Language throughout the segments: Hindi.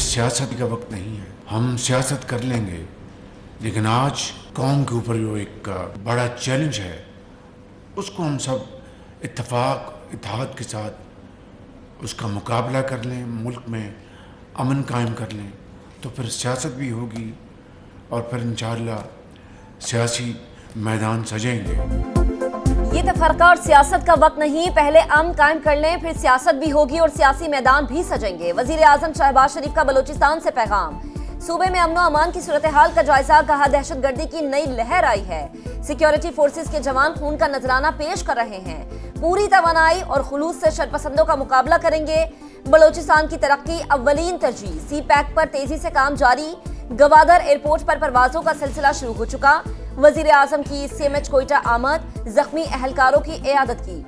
सियासत का वक्त नहीं है। हम सियासत कर लेंगे, लेकिन आज कौम के ऊपर जो एक बड़ा चैलेंज है उसको हम सब इत्तेहाद के साथ उसका मुकाबला कर लें, मुल्क में अमन कायम कर लें, तो फिर सियासत भी होगी और फिर इंशाअल्लाह सियासी मैदान सजेंगे। ये तफरका और सियासत का वक्त नहीं, पहले अमन कायम कर लें, फिर सियासत भी होगी और सियासी मैदान भी सजेंगे। वजीर आजम शहबाज शरीफ का बलोचिस्तान से पैगाम। सूबे में अमन अमान की सूरत हाल का जायजा, कहा दहशतगर्दी की नई लहर आई है। सिक्योरिटी फोर्सेस के जवान खून का नजराना पेश कर रहे हैं। पूरी तवानाई और खुलूस से शरपसंदों का मुकाबला करेंगे। बलोचिस्तान की तरक्की अव्वलीन तरजीह। सी पैक पर तेजी से काम जारी। गवादर एयरपोर्ट पर परवाजों का सिलसिला शुरू हो चुका। वजीर आजम की CMH कोयटा आमद, जख्मी अहलकारों की इयादत की।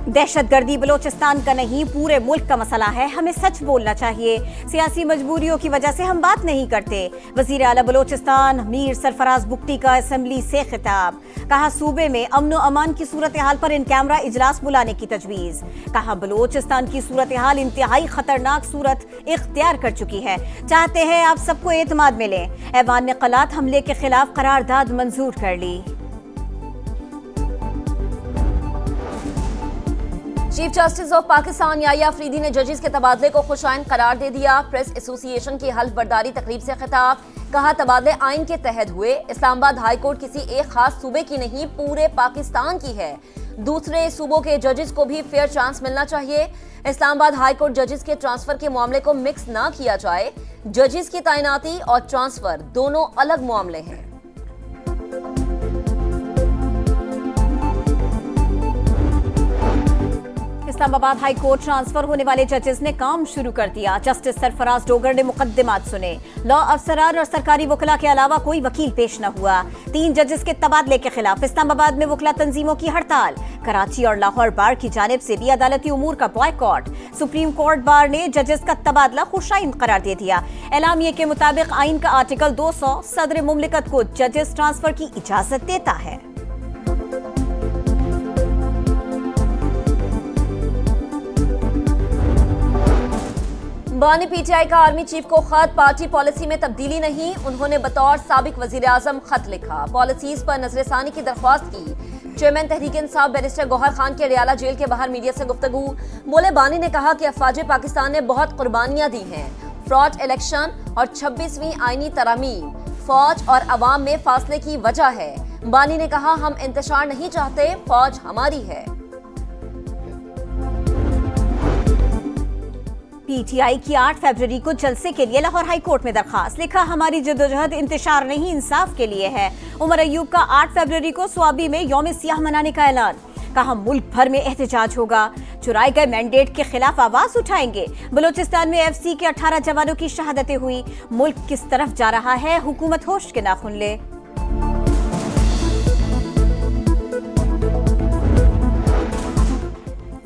दहशतगर्दी बलोचिस्तान का नहीं, पूरे मुल्क का मसला है। हमें सच बोलना चाहिए। सियासी मजबूरियों की वजह से हम बात नहीं करते। वजीर आला बलोचिस्तान मीर सरफराज बुगटी का असेंबली से खिताब। कहा सूबे में अमन व अमान की सूरत हाल पर इन कैमरा इजलास बुलाने की तजवीज। कहा बलोचिस्तान की सूरत हाल इंतहाई खतरनाक सूरत इख्तियार कर चुकी है। चाहते हैं आप सबको एतमाद में लें। ऐवान ने कलात हमले के खिलाफ करारदाद मंजूर कर ली। Chief justice of Pakistan Yahya Afridi ने जजेस के तबादले को खुशाइन करार दे दिया। प्रेस एसोसिएशन की हल्फ बर्दारी तकरीब से खिताब। कहा तबादले आइन के तहत हुए। इस्लामाबाद हाई कोर्ट किसी एक खास सूबे की नहीं, पूरे पाकिस्तान की है। दूसरे सूबों के जजेस को भी फेयर चांस मिलना चाहिए। इस्लामाबाद हाई कोर्ट जजेस के ट्रांसफर के मामले को मिक्स ना किया जाए। जजेस की तैनाती और ट्रांसफर दोनों अलग मामले हैं। इस्लामाबाद हाई कोर्ट ट्रांसफर होने वाले जजेस ने काम शुरू कर दिया। जस्टिस सरफराज डोगर ने मुकद्दमात सुने। लॉ अफसरान और सरकारी वकला के अलावा कोई वकील पेश न हुआ। 3 जजेस के तबादले के खिलाफ इस्लामाबाद में वकला तंजीमों की हड़ताल। कराची और लाहौर बार की जानिब से भी अदालती उमूर का बॉयकॉट। सुप्रीम कोर्ट बार ने जजेस का तबादला खुशाइन करार दे दिया। एलामिये के मुताबिक आइन का आर्टिकल 200 सदर मुमलिकत को जजेस ट्रांसफर की इजाजत देता है। बानी PTI का आर्मी चीफ को खत। पार्टी पॉलिसी में तब्दीली नहीं, उन्होंने बतौर साबिक वजीर आजम खत लिखा। पॉलिसीज पर नजरसानी की दरख्वास्त की। चेयरमैन तहरीक इंसाफ बैरिस्टर गौहर खान के रियाला जेल के बाहर मीडिया से गुफ्तगू। बोले बानी ने कहा कि अफवाज पाकिस्तान ने बहुत कुर्बानियां दी हैं। फ्रॉड इलेक्शन और 26वीं आईनी तरमीम फौज और अवाम में फासले की वजह है। बानी ने कहा हम इंतशार नहीं चाहते, फौज हमारी है। PTI की 8 फरवरी को जलसे के लिए लाहौर हाई कोर्ट में दरखास्त। लिखा हमारी जद्दोजहद इंतशार नहीं, इंसाफ के लिए है। उमर अयूब का 8 फरवरी को स्वाबी में यौम सियाह मनाने का ऐलान। कहा मुल्क भर में एहतजाज होगा। चुराए गए मैंडेट के खिलाफ आवाज उठाएंगे। बलूचिस्तान में FC के 18 जवानों की शहादतें हुई। मुल्क किस तरफ जा रहा है, हुकूमत होश के नाखुन ले।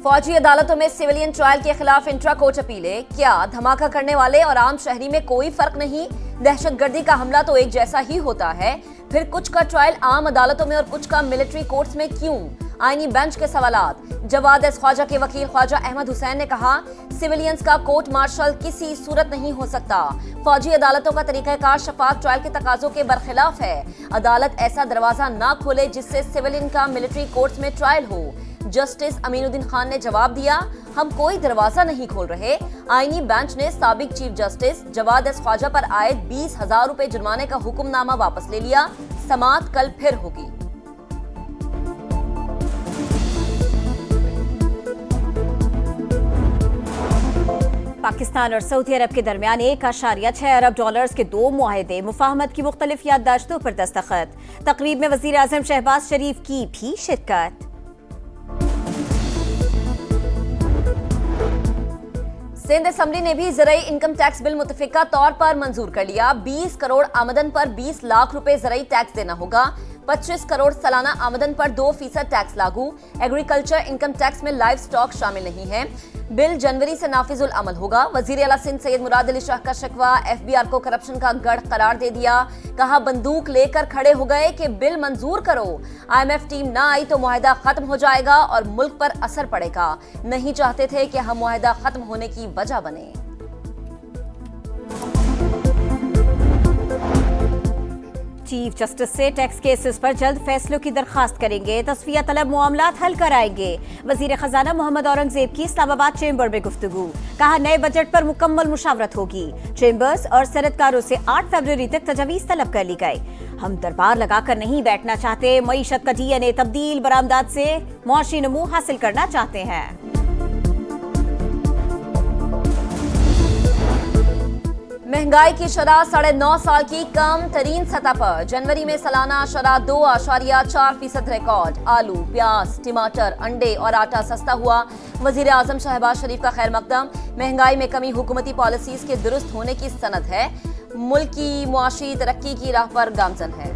फौजी अदालतों में सिविलियन ट्रायल के खिलाफ इंट्रा कोर्ट अपीलें। क्या धमाका करने वाले और आम शहरी में कोई फर्क नहीं? दहशतगर्दी का हमला तो एक जैसा ही होता है, फिर कुछ का ट्रायल आम अदालतों में और कुछ का मिलिट्री कोर्ट्स में क्यों? आईनी बेंच के सवालात। जवाद ख्वाजा के वकील ख्वाजा अहमद हुसैन ने कहा सिविलियंस का कोर्ट मार्शल किसी सूरत नहीं हो सकता। फौजी अदालतों का तरीकाकार शफाफ ट्रायल के तकाजों के बरखिलाफ है। अदालत ऐसा दरवाजा ना खोले जिससे सिविलियन का मिलिट्री कोर्ट्स में ट्रायल हो। जस्टिस अमीनुद्दीन खान ने जवाब दिया हम कोई दरवाजा नहीं खोल रहे। आईनी बेंच ने साबिक चीफ जस्टिस जवाद ख्वाजा पर आयद 20,000 रुपए जुर्माने का हुक्मनामा वापस ले लिया। समाअत कल फिर होगी। पाकिस्तान और सऊदी अरब के दरमियान 1.6 अरब डॉलर्स के 2 मुआहदे मुफाहमत की मुख्तलिफ याददाश्तों पर दस्तखत। तकरीब में वजीर आजम शहबाज शरीफ की भी शिरकत। सिंध असेंबली ने भी ज़राई इनकम टैक्स बिल मुतफिका तौर पर मंजूर कर लिया। 20 करोड़ आमदन पर 20 लाख रुपए ज़राई टैक्स देना होगा। 25 करोड़ सालाना आमदन पर 2% टैक्स लागू। एग्रीकल्चर इनकम टैक्स में लाइव स्टॉक शामिल नहीं है। बिल जनवरी से नाफिजुल अमल होगा। वजीर आला सिंध सैयद मुराद अली शाह का शिकवा, FBR को करप्शन का गढ़ करार दे दिया। कहा बंदूक लेकर खड़े हो गए कि बिल मंजूर करो। IMF टीम ना आई तो मुआहदा खत्म हो जाएगा और मुल्क पर असर पड़ेगा। नहीं चाहते थे कि हम मुआहदा खत्म होने की वजह बने। चीफ जस्टिस से टैक्स केसेस पर जल्द फैसलों की दरखास्त करेंगे। तस्फिया तलब मामलात हल कराएंगे। वजीर खजाना मोहम्मद औरंगजेब की इस्लामाबाद चेंबर में गुफ्तगू। कहा नए बजट पर मुकम्मल मुशावरत होगी। चेंबर्स और सनतकारों से 8 फरवरी तक तजवीज़ तलब कर ली गई। हम दरबार लगाकर नहीं बैठना चाहते। मईशत का DNA तब्दील, बरामदात से मुआशी नमू हासिल करना चाहते हैं। महंगाई की शरह 9.5 साल की कम तरीन सतह पर। जनवरी में सालाना शरह 2.4% रिकॉर्ड। आलू, प्याज, टमाटर, अंडे और आटा सस्ता हुआ। वजीर आजम शहबाज शरीफ का खैर मकदम। महंगाई में कमी हुकूमती पॉलिसीज के दुरुस्त होने की सनद है। मुल्क की मुआशी तरक्की की राह पर गामजन है।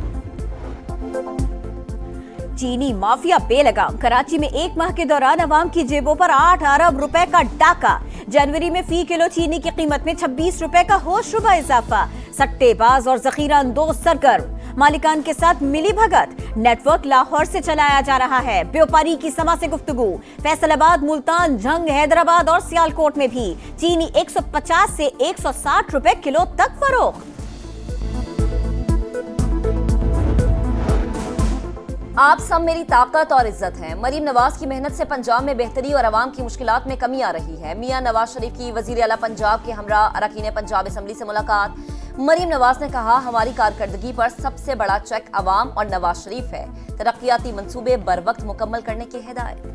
चीनी माफिया बेलगाम। कराची में एक माह के दौरान अवाम की जेबों पर 8 अरब रुपए का डाका। जनवरी में फी किलो चीनी की कीमत में 26 रुपए का होशरुबा इजाफा। सट्टेबाज और जखीरांदोज सरगर्म। मालिकान के साथ मिली भगत। नेटवर्क लाहौर से चलाया जा रहा है। व्यापारी की समा से गुफ्तगू। फैसलाबाद, मुल्तान, जंग, हैदराबाद और सियालकोट में भी चीनी 150 से 160 रुपए किलो तक फरोख्त। आप सब मेरी ताकत और इज्जत हैं। मरीम नवाज की मेहनत से पंजाब में बेहतरी और आवाम की मुश्किलात में कमी आ रही है। मियां नवाज शरीफ की वजीर आला पंजाब के हमरा अरकान पंजाब असम्बली से मुलाकात। मरीम नवाज ने कहा हमारी कारकर्दगी पर सबसे बड़ा चेक अवाम और नवाज शरीफ है। तरक्याती मंसूबे बर वक्त मुकम्मल करने की हिदायत।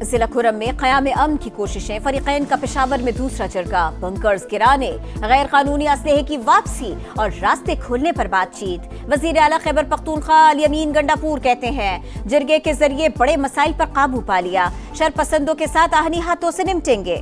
जिला खुरम में क़याम अमन की कोशिशें। फरीकैन का पेशावर में दूसरा जरगा। बंकर्स गिराने, गैर कानूनी असलहे की वापसी और रास्ते खोलने पर बातचीत। वजीर आला खैबर पख्तूनख्वा अल यमीन गंडापुर कहते हैं जरगे के जरिए बड़े मसाइल पर काबू पा लिया। शरपसंदों के साथ आहनी हाथों से निपटेंगे।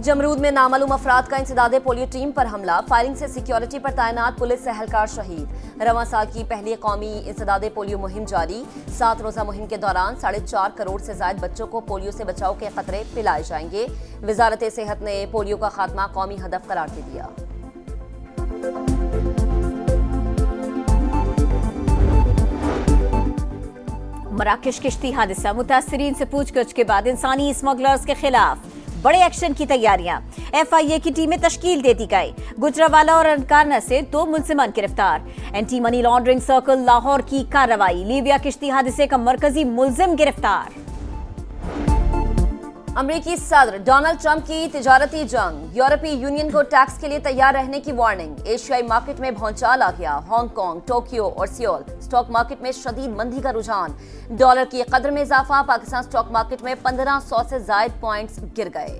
जमरूद में नामालूम अफराद का इंसदादे पोलियो टीम पर हमला। फायरिंग से सिक्योरिटी पर तैनात पुलिस एहलकार शहीद। रवां साल की पहली कौमी इंसदादे पोलियो मुहिम जारी। 7 रोजा मुहिम के दौरान 4.5 करोड़ से ज्यादा बच्चों को पोलियो से बचाव के खतरे पिलाए जाएंगे। वजारत सेहत ने पोलियो का खात्मा कौमी हदफ करार दे दिया। मराकश किश्ती हादसा। मुतासरीन से पूछगछ के बाद इंसानी स्मगलर्स के खिलाफ बड़े एक्शन की तैयारियां। FIA की टीमें तश्कील दे दी गई। गुजरावाला और अनकारना से 2 मुलजिमान गिरफ्तार। Anti money laundering circle Lahore की कार्रवाई। लीबिया किश्ती हादसे का मरकजी मुलजिम गिरफ्तार। अमेरिकी सदर डोनाल्ड ट्रंप की तिजारती जंग। यूरोपीय यूनियन को टैक्स के लिए तैयार रहने की वार्निंग। एशियाई मार्केट में भौचाल आ गया। हांगकांग, टोक्यो और सियोल स्टॉक मार्केट में शदीद मंदी का रुझान। डॉलर की कदर में इजाफा। पाकिस्तान स्टॉक मार्केट में 1500 से ज्यादा पॉइंट्स गिर गए।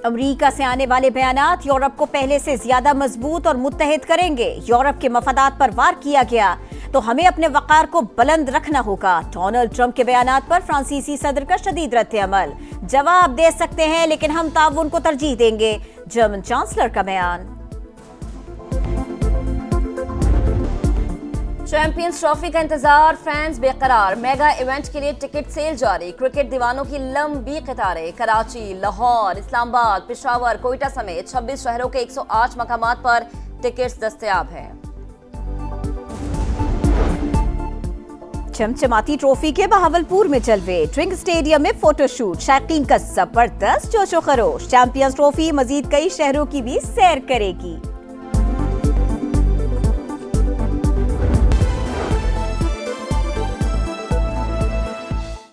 अमेरिका से आने वाले बयानात यूरोप को पहले से ज्यादा मजबूत और मुत्तहिद करेंगे। यूरोप के मफादात पर वार किया गया तो हमें अपने वकार को बुलंद रखना होगा। डोनाल्ड ट्रंप के बयानात पर फ्रांसीसी सदर का शदीद रद्द-ए-अमल। जवाब दे सकते हैं लेकिन हम ताउन को तरजीह देंगे। जर्मन चांसलर का बयान। चैंपियंस ट्रॉफी का इंतजार, फैंस बेकरार। मेगा इवेंट के लिए टिकट सेल जारी। क्रिकेट दीवानों की लंबी कतारें। कराची, लाहौर, इस्लामाबाद, पेशावर, कोयटा समेत 26 शहरों के 108 मकामात पर टिकट्स दस्तयाब हैं। चमचमाती ट्रॉफी के बहावलपुर में जलवे। ड्रिंक स्टेडियम में फोटोशूट। शायकीन का जबरदस्त जोशो खरोश। चैंपियंस ट्रॉफी मजीद कई शहरों की भी सैर करेगी।